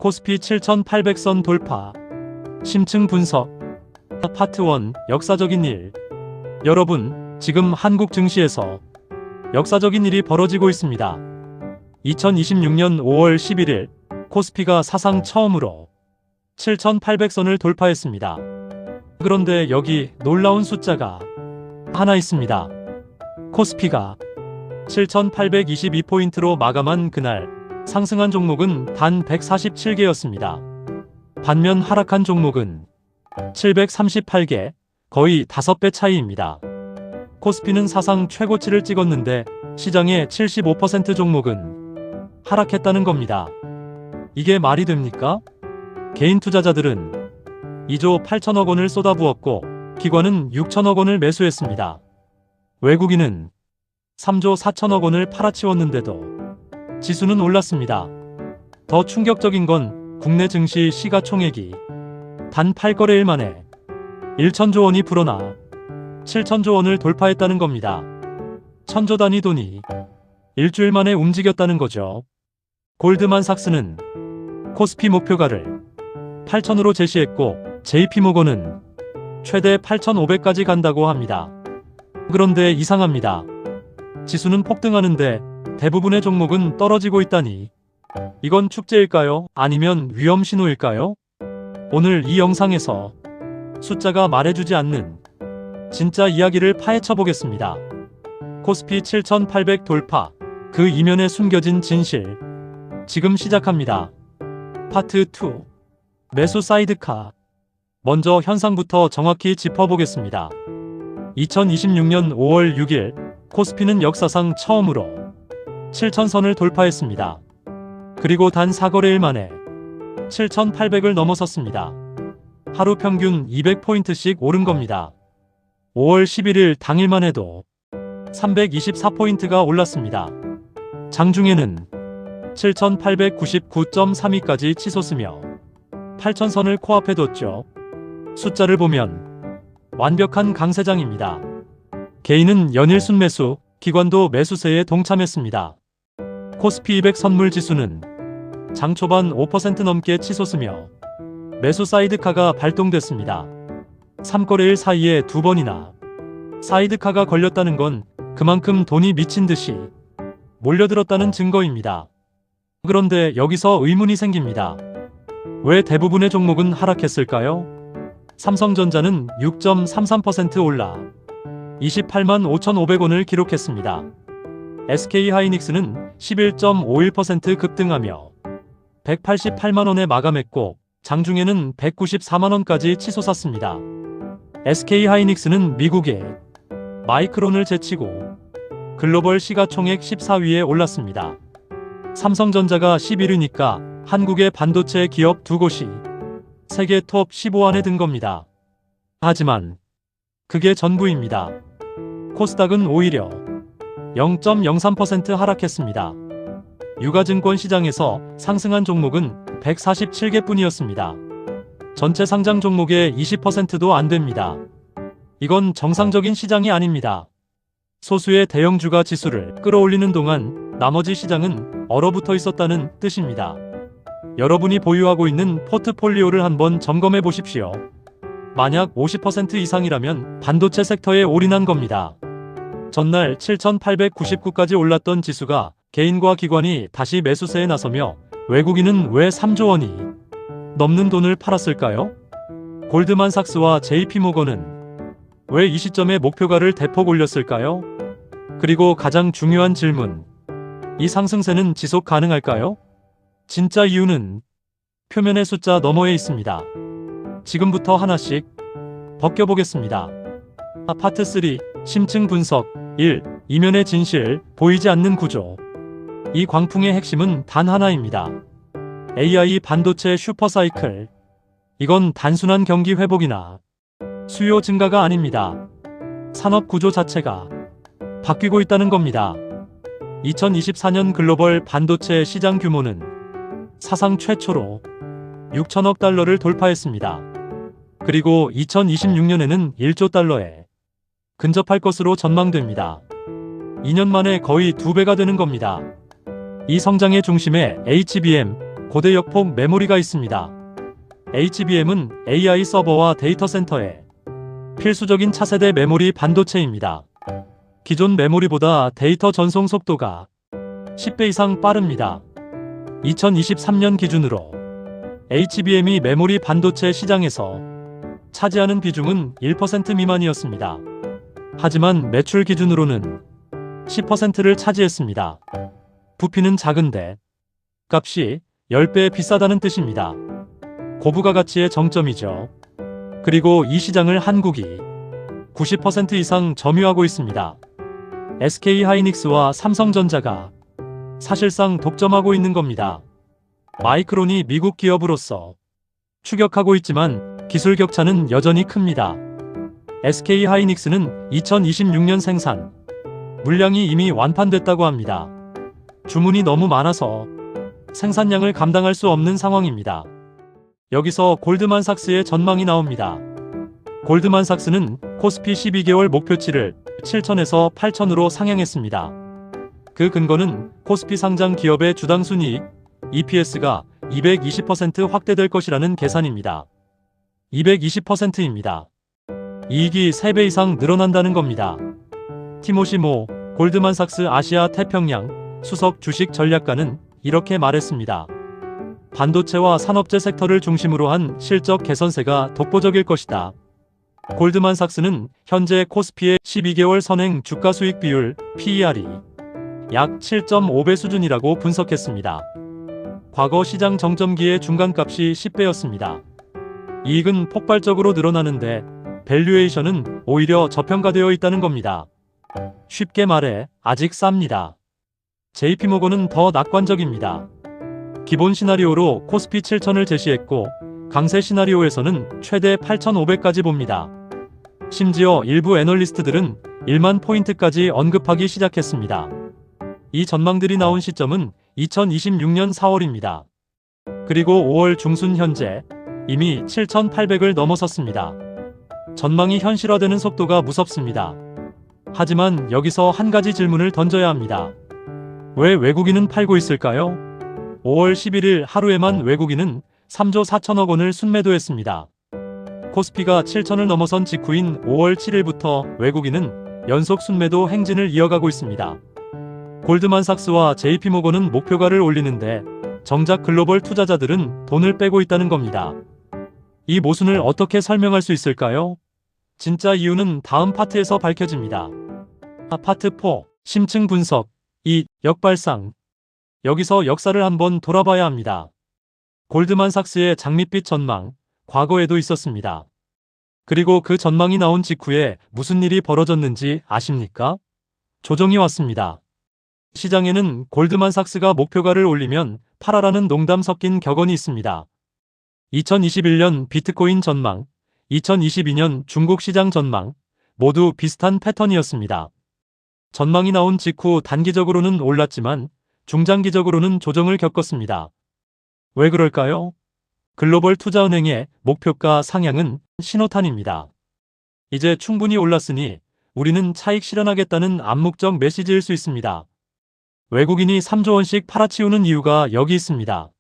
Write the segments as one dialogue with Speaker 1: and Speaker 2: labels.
Speaker 1: 코스피 7800선 돌파. 심층 분석. 파트 1. 역사적인 일. 여러분, 지금 한국 증시에서 역사적인 일이 벌어지고 있습니다. 2026년 5월 11일 코스피가 사상 처음으로 7800선을 돌파했습니다. 그런데 여기 놀라운 숫자가 하나 있습니다. 코스피가 7822포인트로 마감한 그날 상승한 종목은 단 147개였습니다. 반면 하락한 종목은 738개, 거의 5배 차이입니다. 코스피는 사상 최고치를 찍었는데 시장의 75% 종목은 하락했다는 겁니다. 이게 말이 됩니까? 개인 투자자들은 2조 8천억 원을 쏟아부었고 기관은 6천억 원을 매수했습니다. 외국인은 3조 4천억 원을 팔아치웠는데도 지수는 올랐습니다. 더 충격적인 건 국내 증시 시가총액이 단 8거래일 만에 1천조 원이 불어나 7천조 원을 돌파했다는 겁니다. 천조 단위 돈이 일주일 만에 움직였다는 거죠. 골드만삭스는 코스피 목표가를 8천으로 제시했고 JP모건은 최대 8,500까지 간다고 합니다. 그런데 이상합니다. 지수는 폭등하는데 대부분의 종목은 떨어지고 있다니. 이건 축제일까요? 아니면 위험 신호일까요? 오늘 이 영상에서 숫자가 말해주지 않는 진짜 이야기를 파헤쳐 보겠습니다. 코스피 7800 돌파, 그 이면에 숨겨진 진실. 지금 시작합니다. 파트 2. 매수 사이드카. 먼저 현상부터 정확히 짚어보겠습니다. 2026년 5월 6일 코스피는 역사상 처음으로 7000선을 돌파했습니다. 그리고 단 4거래일 만에 7800을 넘어섰습니다. 하루 평균 200포인트씩 오른 겁니다. 5월 11일 당일만 해도 324포인트가 올랐습니다. 장중에는 7899.32까지 치솟으며 8000선을 코앞에 뒀죠. 숫자를 보면 완벽한 강세장입니다. 개인은 연일 순매수, 기관도 매수세에 동참했습니다. 코스피 200 선물지수는 장 초반 5% 넘게 치솟으며 매수 사이드카가 발동됐습니다. 3거래일 사이에 2번이나 사이드카가 걸렸다는 건 그만큼 돈이 미친 듯이 몰려들었다는 증거입니다. 그런데 여기서 의문이 생깁니다. 왜 대부분의 종목은 하락했을까요? 삼성전자는 6.33% 올라 28만 5,500원을 기록했습니다. SK하이닉스는 11.51% 급등하며 188만원에 마감했고 장중에는 194만원까지 치솟았습니다. SK하이닉스는 미국의 마이크론을 제치고 글로벌 시가총액 14위에 올랐습니다. 삼성전자가 11위니까 한국의 반도체 기업 두 곳이 세계 톱 15 안에 든 겁니다. 하지만 그게 전부입니다. 코스닥은 오히려 0.03% 하락했습니다. 유가증권 시장에서 상승한 종목은 147개뿐이었습니다. 전체 상장 종목의 20%도 안 됩니다. 이건 정상적인 시장이 아닙니다. 소수의 대형주가 지수를 끌어올리는 동안 나머지 시장은 얼어붙어 있었다는 뜻입니다. 여러분이 보유하고 있는 포트폴리오를 한번 점검해 보십시오. 만약 50% 이상이라면 반도체 섹터에 올인한 겁니다. 전날 7899까지 올랐던 지수가 개인과 기관이 다시 매수세에 나서며 외국인은 왜 3조 원이 넘는 돈을 팔았을까요? 골드만삭스와 JP모건은 왜 이 시점에 목표가를 대폭 올렸을까요? 그리고 가장 중요한 질문, 이 상승세는 지속 가능할까요? 진짜 이유는 표면의 숫자 너머에 있습니다. 지금부터 하나씩 벗겨보겠습니다. 파트 3. 심층 분석. 1. 이면의 진실, 보이지 않는 구조. 이 광풍의 핵심은 단 하나입니다. AI 반도체 슈퍼사이클. 이건 단순한 경기 회복이나 수요 증가가 아닙니다. 산업 구조 자체가 바뀌고 있다는 겁니다. 2024년 글로벌 반도체 시장 규모는 사상 최초로 6천억 달러를 돌파했습니다. 그리고 2026년에는 1조 달러에 근접할 것으로 전망됩니다. 2년 만에 거의 2배가 되는 겁니다. 이 성장의 중심에 HBM, 고대역폭 메모리가 있습니다. HBM은 AI 서버와 데이터 센터에 필수적인 차세대 메모리 반도체입니다. 기존 메모리보다 데이터 전송 속도가 10배 이상 빠릅니다. 2023년 기준으로 HBM이 메모리 반도체 시장에서 차지하는 비중은 1% 미만이었습니다. 하지만 매출 기준으로는 10%를 차지했습니다. 부피는 작은데 값이 10배 비싸다는 뜻입니다. 고부가 가치의 정점이죠. 그리고 이 시장을 한국이 90% 이상 점유하고 있습니다. SK하이닉스와 삼성전자가 사실상 독점하고 있는 겁니다. 마이크론이 미국 기업으로서 추격하고 있지만 기술 격차는 여전히 큽니다. SK하이닉스는 2026년 생산 물량이 이미 완판됐다고 합니다. 주문이 너무 많아서 생산량을 감당할 수 없는 상황입니다. 여기서 골드만삭스의 전망이 나옵니다. 골드만삭스는 코스피 12개월 목표치를 7,000에서 8,000으로 상향했습니다. 그 근거는 코스피 상장 기업의 주당 순이익 EPS가 220% 확대될 것이라는 계산입니다. 220%입니다. 이익이 3배 이상 늘어난다는 겁니다. 티모시 모 골드만삭스 아시아 태평양 수석 주식 전략가는 이렇게 말했습니다. 반도체와 산업재 섹터를 중심으로 한 실적 개선세가 독보적일 것이다. 골드만삭스는 현재 코스피의 12개월 선행 주가 수익 비율 PER이 약 7.5배 수준이라고 분석했습니다. 과거 시장 정점기의 중간값이 10배였습니다. 이익은 폭발적으로 늘어나는데 밸류에이션은 오히려 저평가되어 있다는 겁니다. 쉽게 말해 아직 쌉니다. JP모건은 더 낙관적입니다. 기본 시나리오로 코스피 7,000을 제시했고 강세 시나리오에서는 최대 8,500까지 봅니다. 심지어 일부 애널리스트들은 1만 포인트까지 언급하기 시작했습니다. 이 전망들이 나온 시점은 2026년 4월입니다. 그리고 5월 중순 현재 이미 7,800을 넘어섰습니다. 전망이 현실화되는 속도가 무섭습니다. 하지만 여기서 한 가지 질문을 던져야 합니다. 왜 외국인은 팔고 있을까요? 5월 11일 하루에만 외국인은 3조 4천억 원을 순매도했습니다. 코스피가 7천을 넘어선 직후인 5월 7일부터 외국인은 연속 순매도 행진을 이어가고 있습니다. 골드만삭스와 JP모건은 목표가를 올리는데 정작 글로벌 투자자들은 돈을 빼고 있다는 겁니다. 이 모순을 어떻게 설명할 수 있을까요? 진짜 이유는 다음 파트에서 밝혀집니다. 파트 4. 심층 분석 2. 역발상. 여기서 역사를 한번 돌아봐야 합니다. 골드만삭스의 장밋빛 전망, 과거에도 있었습니다. 그리고 그 전망이 나온 직후에 무슨 일이 벌어졌는지 아십니까? 조정이 왔습니다. 시장에는 골드만삭스가 목표가를 올리면 팔아라는 농담 섞인 격언이 있습니다. 2021년 비트코인 전망, 2022년 중국 시장 전망, 모두 비슷한 패턴이었습니다. 전망이 나온 직후 단기적으로는 올랐지만 중장기적으로는 조정을 겪었습니다. 왜 그럴까요? 글로벌 투자은행의 목표가 상향은 신호탄입니다. 이제 충분히 올랐으니 우리는 차익 실현하겠다는 암묵적 메시지일 수 있습니다. 외국인이 3조 원씩 팔아치우는 이유가 여기 있습니다.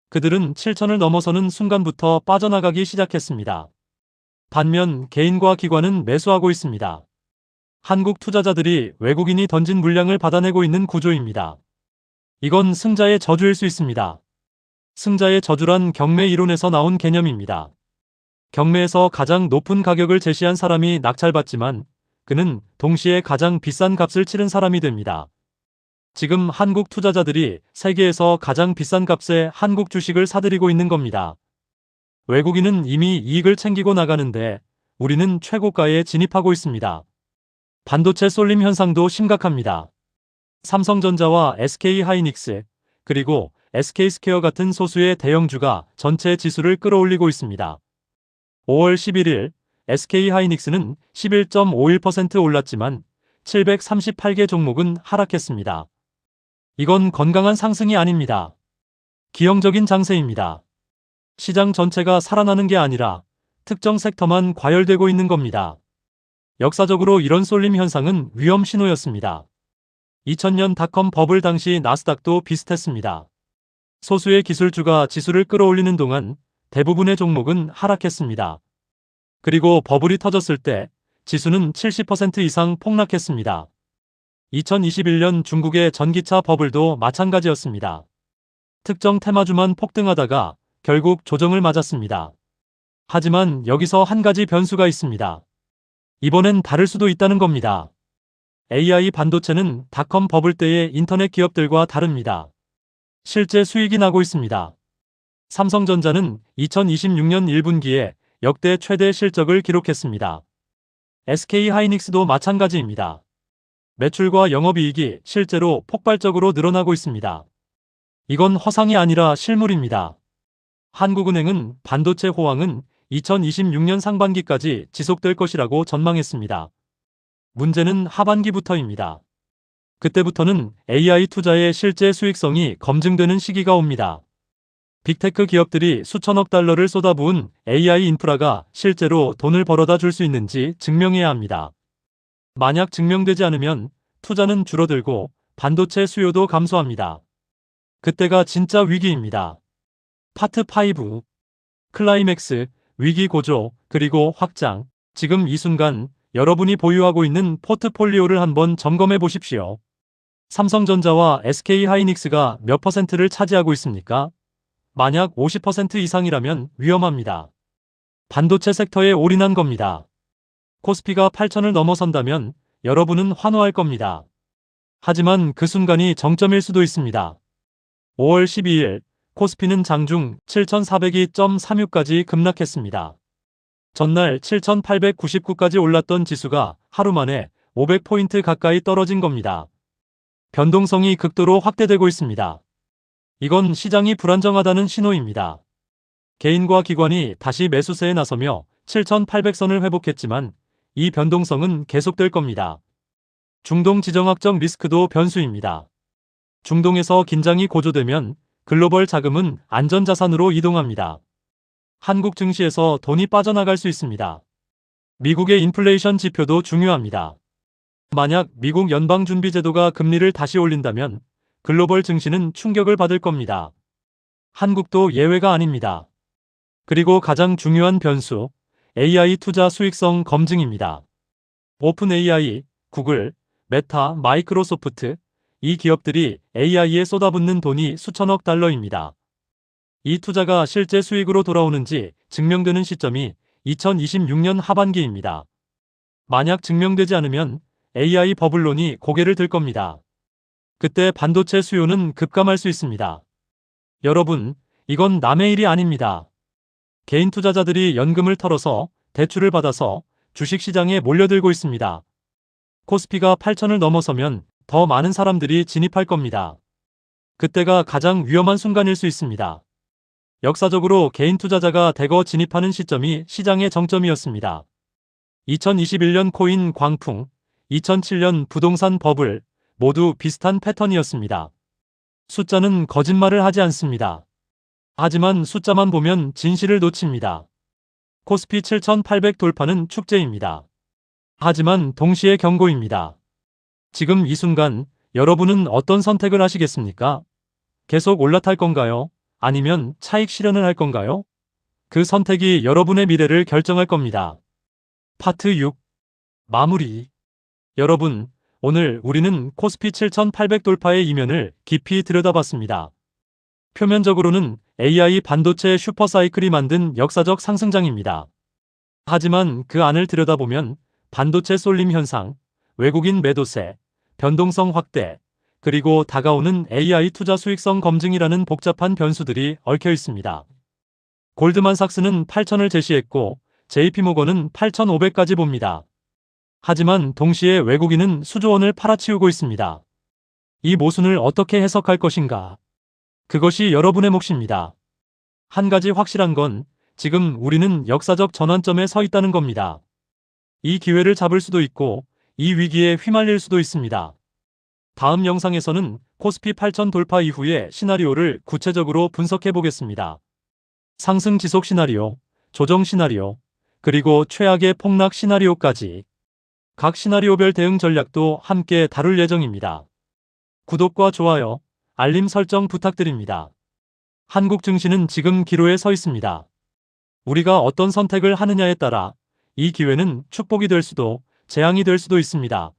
Speaker 1: 그들은 7천을 넘어서는 순간부터 빠져나가기 시작했습니다. 반면 개인과 기관은 매수하고 있습니다. 한국 투자자들이 외국인이 던진 물량을 받아내고 있는 구조입니다. 이건 승자의 저주일 수 있습니다. 승자의 저주란 경매 이론에서 나온 개념입니다. 경매에서 가장 높은 가격을 제시한 사람이 낙찰받지만 그는 동시에 가장 비싼 값을 치른 사람이 됩니다. 지금 한국 투자자들이 세계에서 가장 비싼 값에 한국 주식을 사들이고 있는 겁니다. 외국인은 이미 이익을 챙기고 나가는데 우리는 최고가에 진입하고 있습니다. 반도체 쏠림 현상도 심각합니다. 삼성전자와 SK하이닉스, 그리고 SK스퀘어 같은 소수의 대형주가 전체 지수를 끌어올리고 있습니다. 5월 11일 SK하이닉스는 11.51% 올랐지만 738개 종목은 하락했습니다. 이건 건강한 상승이 아닙니다. 기형적인 장세입니다. 시장 전체가 살아나는 게 아니라 특정 섹터만 과열되고 있는 겁니다. 역사적으로 이런 쏠림 현상은 위험 신호였습니다. 2000년 닷컴 버블 당시 나스닥도 비슷했습니다. 소수의 기술주가 지수를 끌어올리는 동안 대부분의 종목은 하락했습니다. 그리고 버블이 터졌을 때 지수는 70% 이상 폭락했습니다. 2021년 중국의 전기차 버블도 마찬가지였습니다. 특정 테마주만 폭등하다가 결국 조정을 맞았습니다. 하지만 여기서 한 가지 변수가 있습니다. 이번엔 다를 수도 있다는 겁니다. AI 반도체는 닷컴 버블 때의 인터넷 기업들과 다릅니다. 실제 수익이 나고 있습니다. 삼성전자는 2026년 1분기에 역대 최대 실적을 기록했습니다. SK하이닉스도 마찬가지입니다. 매출과 영업이익이 실제로 폭발적으로 늘어나고 있습니다. 이건 허상이 아니라 실물입니다. 한국은행은 반도체 호황은 2026년 상반기까지 지속될 것이라고 전망했습니다. 문제는 하반기부터입니다. 그때부터는 AI 투자의 실제 수익성이 검증되는 시기가 옵니다. 빅테크 기업들이 수천억 달러를 쏟아부은 AI 인프라가 실제로 돈을 벌어다 줄 수 있는지 증명해야 합니다. 만약 증명되지 않으면 투자는 줄어들고 반도체 수요도 감소합니다. 그때가 진짜 위기입니다. 파트 5. 클라이맥스, 위기 고조, 그리고 확장. 지금 이 순간 여러분이 보유하고 있는 포트폴리오를 한번 점검해 보십시오. 삼성전자와 SK하이닉스가 몇 퍼센트를 차지하고 있습니까? 만약 50% 이상이라면 위험합니다. 반도체 섹터에 올인한 겁니다. 코스피가 8천을 넘어선다면 여러분은 환호할 겁니다. 하지만 그 순간이 정점일 수도 있습니다. 5월 12일 코스피는 장중 7,402.36까지 급락했습니다. 전날 7,899까지 올랐던 지수가 하루 만에 500포인트 가까이 떨어진 겁니다. 변동성이 극도로 확대되고 있습니다. 이건 시장이 불안정하다는 신호입니다. 개인과 기관이 다시 매수세에 나서며 7,800선을 회복했지만 이 변동성은 계속될 겁니다. 중동 지정학적 리스크도 변수입니다. 중동에서 긴장이 고조되면 글로벌 자금은 안전자산으로 이동합니다. 한국 증시에서 돈이 빠져나갈 수 있습니다. 미국의 인플레이션 지표도 중요합니다. 만약 미국 연방준비제도가 금리를 다시 올린다면 글로벌 증시는 충격을 받을 겁니다. 한국도 예외가 아닙니다. 그리고 가장 중요한 변수, AI 투자 수익성 검증입니다. 오픈 AI, 구글, 메타, 마이크로소프트, 이 기업들이 AI에 쏟아붓는 돈이 수천억 달러입니다. 이 투자가 실제 수익으로 돌아오는지 증명되는 시점이 2026년 하반기입니다. 만약 증명되지 않으면 AI 버블론이 고개를 들 겁니다. 그때 반도체 수요는 급감할 수 있습니다. 여러분, 이건 남의 일이 아닙니다. 개인 투자자들이 연금을 털어서 대출을 받아서 주식시장에 몰려들고 있습니다. 코스피가 8천을 넘어서면 더 많은 사람들이 진입할 겁니다. 그때가 가장 위험한 순간일 수 있습니다. 역사적으로 개인 투자자가 대거 진입하는 시점이 시장의 정점이었습니다. 2021년 코인 광풍, 2007년 부동산 버블, 모두 비슷한 패턴이었습니다. 숫자는 거짓말을 하지 않습니다. 하지만 숫자만 보면 진실을 놓칩니다. 코스피 7,800 돌파는 축제입니다. 하지만 동시에 경고입니다. 지금 이 순간 여러분은 어떤 선택을 하시겠습니까? 계속 올라탈 건가요? 아니면 차익 실현을 할 건가요? 그 선택이 여러분의 미래를 결정할 겁니다. 파트 6. 마무리. 여러분, 오늘 우리는 코스피 7,800 돌파의 이면을 깊이 들여다봤습니다. 표면적으로는 AI 반도체 슈퍼사이클이 만든 역사적 상승장입니다. 하지만 그 안을 들여다보면 반도체 쏠림 현상, 외국인 매도세, 변동성 확대, 그리고 다가오는 AI 투자 수익성 검증이라는 복잡한 변수들이 얽혀 있습니다. 골드만삭스는 8,000을 제시했고 JP모건은 8,500까지 봅니다. 하지만 동시에 외국인은 수조 원을 팔아치우고 있습니다. 이 모순을 어떻게 해석할 것인가? 그것이 여러분의 몫입니다. 한 가지 확실한 건 지금 우리는 역사적 전환점에 서 있다는 겁니다. 이 기회를 잡을 수도 있고 이 위기에 휘말릴 수도 있습니다. 다음 영상에서는 코스피 8,000 돌파 이후의 시나리오를 구체적으로 분석해 보겠습니다. 상승 지속 시나리오, 조정 시나리오, 그리고 최악의 폭락 시나리오까지 각 시나리오별 대응 전략도 함께 다룰 예정입니다. 구독과 좋아요, 알림 설정 부탁드립니다. 한국 증시는 지금 기로에 서 있습니다. 우리가 어떤 선택을 하느냐에 따라 이 기회는 축복이 될 수도 재앙이 될 수도 있습니다.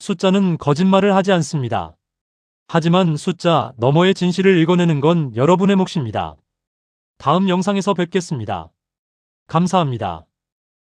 Speaker 1: 숫자는 거짓말을 하지 않습니다. 하지만 숫자 너머의 진실을 읽어내는 건 여러분의 몫입니다. 다음 영상에서 뵙겠습니다. 감사합니다.